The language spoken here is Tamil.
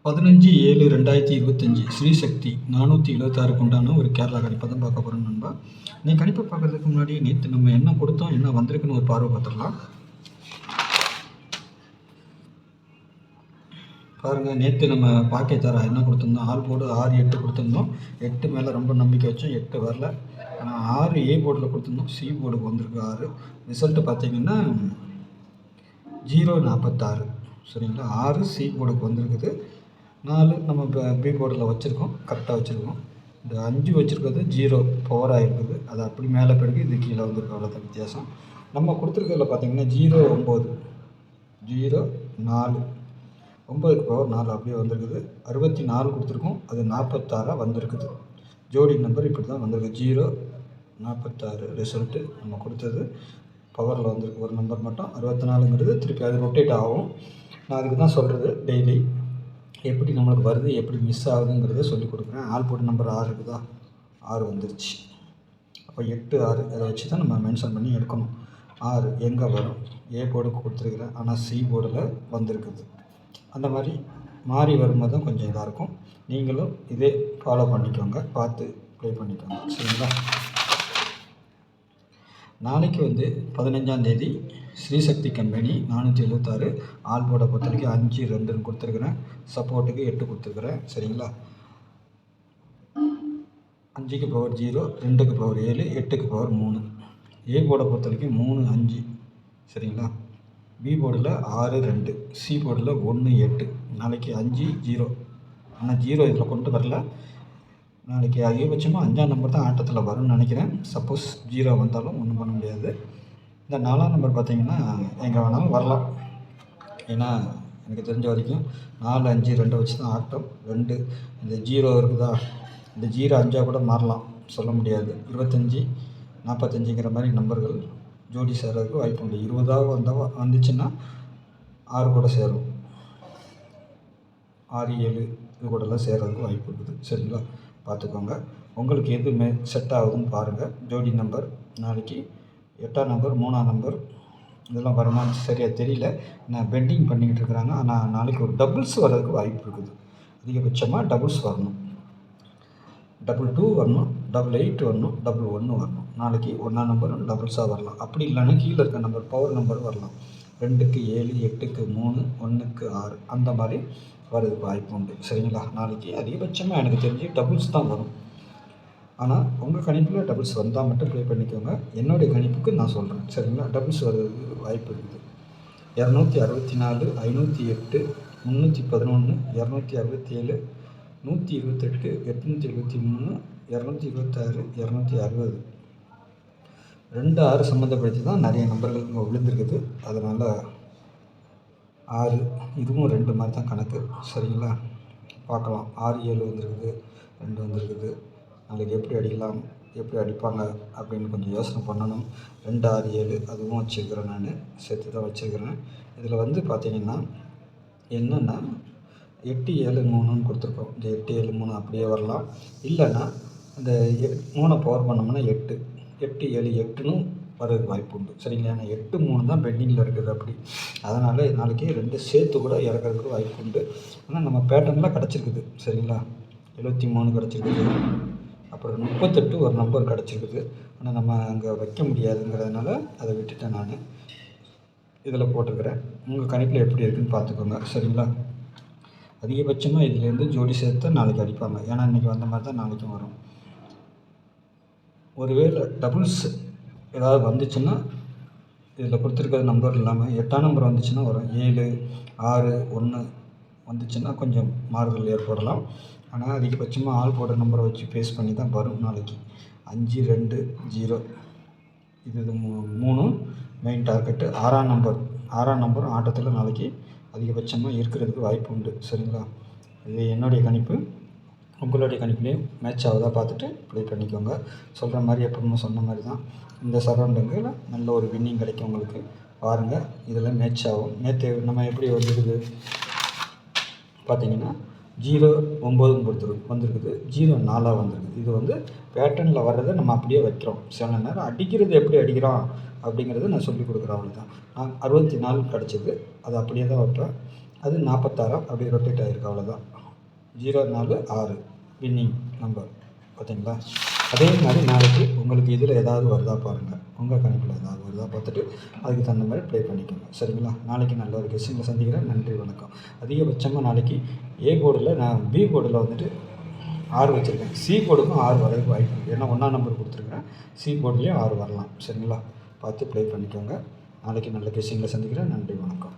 15/7/2025 ஸ்ரீசக்தி 476க்கு உண்டான ஒரு கேரளா கணிப்பை தான் பார்க்க போகிறோம் நண்பா. நீ கணிப்பை பார்க்கறதுக்கு முன்னாடி நேற்று நம்ம என்ன கொடுத்தோம், என்ன வந்திருக்குன்னு ஒரு பார்வை பார்த்துடலாம். பாருங்கள், நேற்று நம்ம பாக்கியத்தாரா என்ன கொடுத்துருந்தோம், ஆல் போர்டு 6, 8 கொடுத்துருந்தோம். 8 மேலே ரொம்ப நம்பிக்கை வச்சோம், 8 வரல. ஆனால் 6 ஏ போர்டில் கொடுத்துருந்தோம், சி போர்டுக்கு வந்திருக்கு 6. ரிசல்ட்டு பார்த்தீங்கன்னா 046. சரிங்களா, 6 சி போர்டுக்கு வந்திருக்குது. 4 நம்ம இப்போ பி போர்டில் வச்சுருக்கோம், கரெக்டாக வச்சுருக்கோம். இந்த 5 வச்சுருக்கிறது 0 பவராக இருக்குது, அது அப்படி மேலே போயிருக்கு, இது கீழே வந்துருக்கு, அவ்வளோதான் வித்தியாசம். நம்ம கொடுத்துருக்கிறதுல பார்த்தீங்கன்னா 0, 9, 0, 4, 9க்கு பவர் 4 அப்படியே வந்திருக்குது. 64 கொடுத்துருக்கோம், அது 46 வந்திருக்குது. ஜோடி நம்பர் இப்படி தான் வந்திருக்கு, 0, 46. ரிசல்ட்டு நம்ம கொடுத்தது பவரில் வந்திருக்கு ஒரு நம்பர் மட்டும். 64ங்கிறது திருப்பி அது ரொட்டேட் ஆகும். நான் அதுக்கு தான் சொல்கிறது, டெய்லி எப்படி நம்மளுக்கு வருது, எப்படி மிஸ் ஆகுதுங்கிறத சொல்லிக் கொடுக்குறேன். ஆல் போர்டு நம்பர் 6 இருக்குதா, 6 வந்துருச்சு. அப்போ 8, 6 அதை வச்சு தான் நம்ம மென்ஷன் பண்ணி எடுக்கணும். 6 எங்கே வரும், ஏ போர்டுக்கு கொடுத்துருக்குறேன், ஆனால் சி போர்டில் வந்திருக்குது. அந்த மாதிரி மாறி வரும்போது தான் கொஞ்சம் இதாக இருக்கும். நீங்களும் இதே ஃபாலோ பண்ணிக்கோங்க, பார்த்து ப்ளே பண்ணிக்கோங்க. சரிங்களா, நாளைக்கு 15ஆம் தேதி ஸ்ரீசக்தி கம்பெனி 476 ஆல் போர்டை பொறுத்த வரைக்கும் 5, 2ன்னு கொடுத்துருக்குறேன். சப்போர்ட்டுக்கு 8 கொடுத்துருக்குறேன். சரிங்களா, 5க்கு பவர் 0, 2க்கு பவர் 7, 8க்கு பவர் 3. ஏ போர்டை பொறுத்த வரைக்கும் 3, 5. சரிங்களா, பி போர்டில் 6, 2, சி போர்டில் 1, 8. நாளைக்கு 5, 0. ஆனால் 0 இதில் கொண்டு வரல. நாளைக்கு அதிகபட்சமாக 5ஆம் நம்பர் தான் ஆட்டத்தில் வரும்னு நினைக்கிறேன். சப்போஸ் 0 வந்தாலும் ஒன்றும் பண்ண முடியாது. இந்த 4ஆம் நம்பர் பார்த்திங்கன்னா எங்கே வேணாலும் வரலாம். ஏன்னா எனக்கு தெரிஞ்ச வரைக்கும் 4, 5, 2 வச்சு தான் ஆட்டம். 2 இந்த 0 இருக்குதா, இந்த 0 5ஆக கூட மாறலாம், சொல்ல முடியாது. 25, 45ங்கிற மாதிரி நம்பர்கள் ஜோடி சேர்றதுக்கு வாய்ப்பு உண்டு. 20ஆக வந்துச்சுன்னா 6 கூட சேரும், 6, 7 இது கூடலாம் சேர்றதுக்கு வாய்ப்பு இருக்குது. சரிங்களா, பார்த்துக்கோங்க. உங்களுக்கு எது செட் ஆகுதுன்னு பாருங்கள். ஜோடி நம்பர் நாளைக்கு 8ஆம் நம்பர், 3ஆம் நம்பர் இதெல்லாம் வருமானு சரியாக தெரியல. நான் பெண்டிங் பண்ணிக்கிட்டு இருக்கிறாங்க. ஆனால் நாளைக்கு ஒரு டபுள்ஸ் வர்றதுக்கு வாய்ப்பு இருக்குது. அதிகபட்சமாக டபுள்ஸ் வரணும், 222 வரணும், 88 வரணும், 11 வரணும். நாளைக்கு 1ஆம் நம்பரும் டபுள்ஸாக வரலாம். அப்படி இல்லைன்னா கீழே இருக்க நம்பர் பவர் நம்பர் வரலாம். 2க்கு 7, 8க்கு 3, 1க்கு 6 அந்த மாதிரி வரதுக்கு வாய்ப்பு உண்டு. சரிங்களா, நாளைக்கு அதிகபட்சமாக எனக்கு தெரிஞ்சு டபுள்ஸ் தான் வரும். ஆனால் உங்கள் கணிப்பில் டபுள்ஸ் வந்தால் மட்டும் ப்ளே பண்ணிக்கோங்க. என்னுடைய கணிப்புக்கு நான் சொல்கிறேன். சரிங்களா, டபுள்ஸ் வர்றதுக்கு வாய்ப்பு இருக்குது. 264, 508, 311, 267, 128, 873, 226, 260. 2, 6 சம்மந்தப்படுத்தி தான் நிறைய நம்பர்கள் இங்கே விழுந்திருக்குது. அதனால் 6 இதுவும் 2 மாதிரி தான் கணக்கு. சரிங்களா, பார்க்கலாம். 6, 7 வந்திருக்குது, 2 வந்திருக்குது. நாளைக்கு எப்படி அடிக்கலாம், எப்படி அடிப்பாங்க அப்படின்னு கொஞ்சம் யோசனை பண்ணணும். 2, 6, 7 அதுவும் வச்சுருக்கிறேன், நான் சேர்த்து தான் வச்சுருக்கிறேன். இதில் பார்த்திங்கன்னா என்னென்னா 8, 7, 3ன்னு கொடுத்துருக்கோம். இந்த 8, 7, 3 அப்படியே வரலாம். இல்லைன்னா இந்த 3 பவர் பண்ணோம்னா 8, 8, 7, 8ன்னு வரதுக்கு வாய்ப்பு உண்டு. சரிங்களா, ஏன்னா 8, 3 தான் பெண்டிங்கில் இருக்குது. அப்படி அதனால் நாளைக்கு 2 சேர்த்து கூட இறக்கிறதுக்கு வாய்ப்பு உண்டு. ஆனால் நம்ம பேட்டர்னில் கிடச்சிருக்குது. சரிங்களா, 73 கிடச்சிருக்குது, அப்புறம் 38 ஒரு நம்பர் கிடச்சிருக்குது. ஆனால் நம்ம அங்கே வைக்க முடியாதுங்கிறதுனால அதை விட்டுட்டேன். நான் இதில் போட்டிருக்கிறேன். உங்கள் கணிப்பில் எப்படி இருக்குதுன்னு பார்த்துக்கோங்க. சரிங்களா, அதிகபட்சமாக இதுலேருந்து ஜோடி சேர்த்து நாளைக்கு அடிப்பாங்க. ஏன்னா இன்றைக்கி வந்த மாதிரி தான் நாளைக்கும் வரும். ஒருவேளை டபுள்ஸ் ஏதாவது வந்துச்சுன்னா இதில் கொடுத்துருக்கிற நம்பர் இல்லாமல் 8ஆம் நம்பர் வந்துச்சுன்னா வரும். 7, 6, 1 வந்துச்சுன்னா கொஞ்சம் மாறுதல் ஏற்படலாம். ஆனால் அதிகபட்சமாக ஆல் போர்டு நம்பரை வச்சு பேஸ் பண்ணி தான் வரும். நாளைக்கு 5, 2, 0 இது 3 மெயின் டார்கெட்டு. 6ஆம் நம்பரும் ஆட்டத்தில் நாளைக்கு அதிகபட்சமாக இருக்கிறதுக்கு வாய்ப்பு உண்டு. சரிங்களா, இது என்னுடைய கணிப்பு. உங்களுடைய கணிப்புலேயும் மேட்ச் ஆகுதா பார்த்துட்டு ப்ளே பண்ணிக்கோங்க. சொல்கிற மாதிரி எப்பவுமே சொன்ன மாதிரி தான் இந்த சரௌண்டிங்கில் நல்ல ஒரு வின்னிங் கிடைக்கும் உங்களுக்கு. பாருங்கள், இதில் மேட்ச் ஆகும். நேற்று நம்ம எப்படி வந்துருக்குது பார்த்திங்கன்னா 0, 9 வந்திருக்குது, 0, 4 வந்திருக்குது. இது பேட்டர்னில் வர்றதை நம்ம அப்படியே வைக்கிறோம். சில நேரம் அடிக்கிறது எப்படி அடிக்கிறோம் அப்படிங்கிறத நான் சொல்லிக் கொடுக்குறேன். அவ்வளோதான். நான் 64 கிடச்சிது, அது அப்படியே தான் வைப்பேன். அது 46 அப்படியே ரொட்டேட் ஆகிருக்கு, அவ்வளோதான். 046 வின்னிங் நம்பர் பார்த்தீங்களா. அதே மாதிரி நாளைக்கு உங்களுக்கு இதில் ஏதாவது வருதா பாருங்கள், உங்கள் கணிப்பில் ஏதாவது வருதா பார்த்துட்டு அதுக்கு தகுந்த மாதிரி ப்ளே பண்ணிக்கோங்க. சரிங்களா. நாளைக்கு நல்ல ஒரு கெஸ்ஸிங்கில் சந்திக்கிறேன். நன்றி, வணக்கம். அதிகபட்சமாக நாளைக்கு ஏ போர்டில் நான் பி போர்டில் வந்துட்டு 6 வச்சுருக்கேன். சி போர்டுக்கும் 6 வரதுக்கு வாய்ப்பு இருக்குது. ஏன்னா 1ஆம் நம்பர் கொடுத்துருக்குறேன். சி போர்ட்லேயும் 6 வரலாம். சரிங்களா. பார்த்து ப்ளே பண்ணிக்கோங்க. நாளைக்கு நல்ல கெஸ்ஸிங்கில் சந்திக்கிறேன். நன்றி, வணக்கம்.